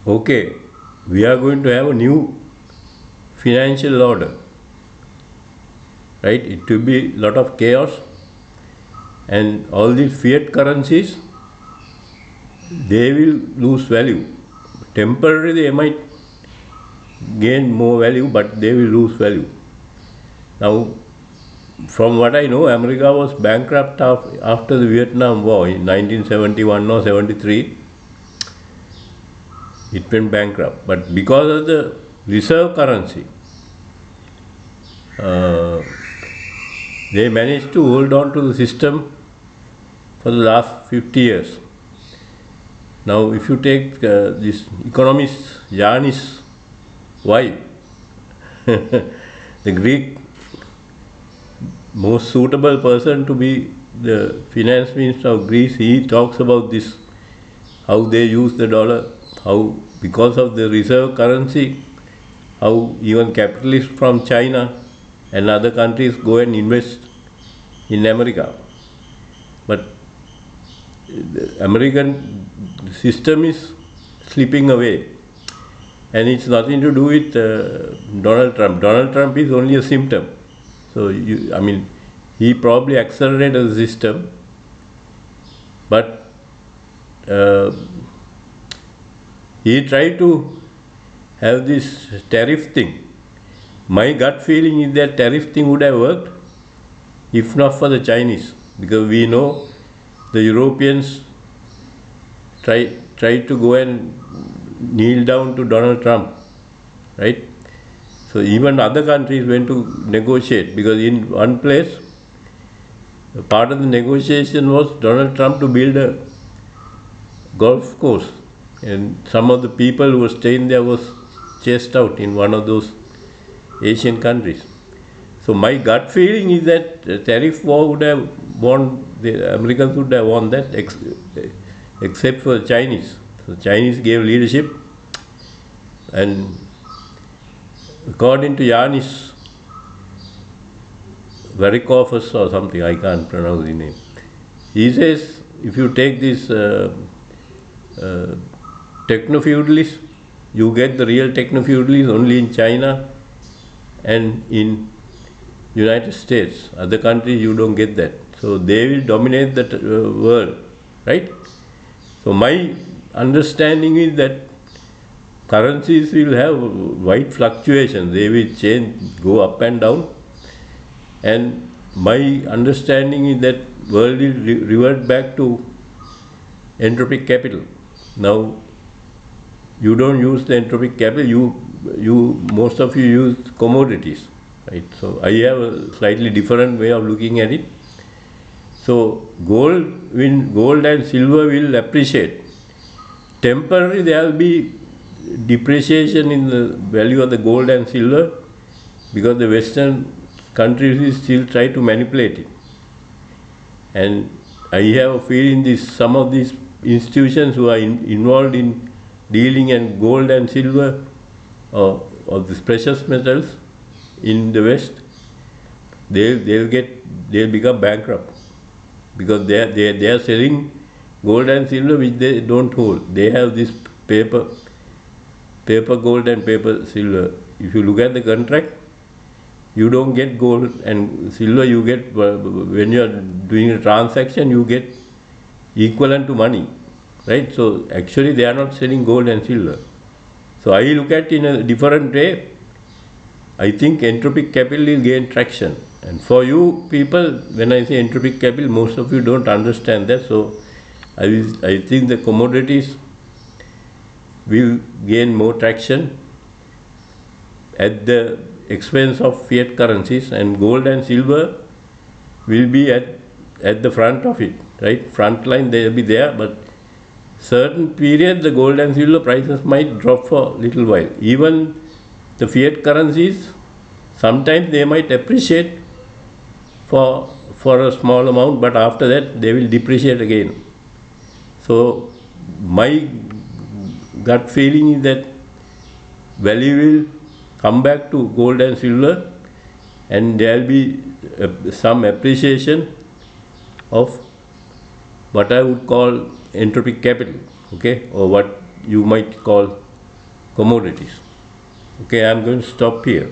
okay, we are going to have a new financial order, right? It will be a lot of chaos, and all these fiat currencies, they will lose value. Temporarily, they might gain more value, but they will lose value. Now, from what I know, America was bankrupt after the Vietnam War in 1971 or 73. It went bankrupt, but because of the reserve currency, uh, they managed to hold on to the system for the last 50 years. Now, if you take this economist Yanis' wife, the Greek most suitable person to be the finance minister of Greece, he talks about this, how they use the dollar, how because of the reserve currency, how even capitalists from China and other countries go and invest in America. But the American system is slipping away, and it's nothing to do with Donald Trump. Donald Trump is only a symptom. So, he probably accelerated the system, but he tried to have this tariff thing. My gut feeling is that tariff thing would have worked if not for the Chinese, because we know the Europeans tried to go and kneel down to Donald Trump, right? So even other countries went to negotiate, because in one place, part of the negotiation was Donald Trump to build a golf course, and some of the people who were staying there was chased out in one of those Asian countries. So my gut feeling is that the tariff war would have won, the Americans would have won that, except for the Chinese. The Chinese gave leadership, and according to Yanis Varoufakis or something, I can't pronounce the name, he says if you take this techno-feudalists, you get the real techno-feudalists only in China and in United States. Other countries you don't get that. So they will dominate the world, right? So my understanding is that currencies will have wide fluctuations. They will change, go up and down. And my understanding is that world will revert back to entropic capital. Now, you don't use the entropic capital. Most of you use commodities, right? So I have a slightly different way of looking at it. So gold and silver will appreciate. Temporarily, there will be depreciation in the value of the gold and silver, because the Western countries will still try to manipulate it. And I have a feeling some of these institutions who are involved in dealing in gold and silver or these precious metals in the West, they'll become bankrupt, because they are selling gold and silver which they don't hold. They have this paper gold and paper silver. If you look at the contract, you don't get gold and silver. You get, when you are doing a transaction, you get equivalent to money, right? So actually they are not selling gold and silver. So I look at it in a different way. I think entropic capital will gain traction. And for you people, when I say entropic capital, most of you don't understand that. So I think the commodities will gain more traction at the expense of fiat currencies, and gold and silver will be at the front of it, right? Front line, they will be there, but certain period the gold and silver prices might drop for a little while. Even the fiat currencies, sometimes they might appreciate for a small amount, but after that they will depreciate again. So my gut feeling is that value will come back to gold and silver, and there will be some appreciation of what I would call entropic capital, okay, or what you might call commodities. Okay, I'm going to stop here.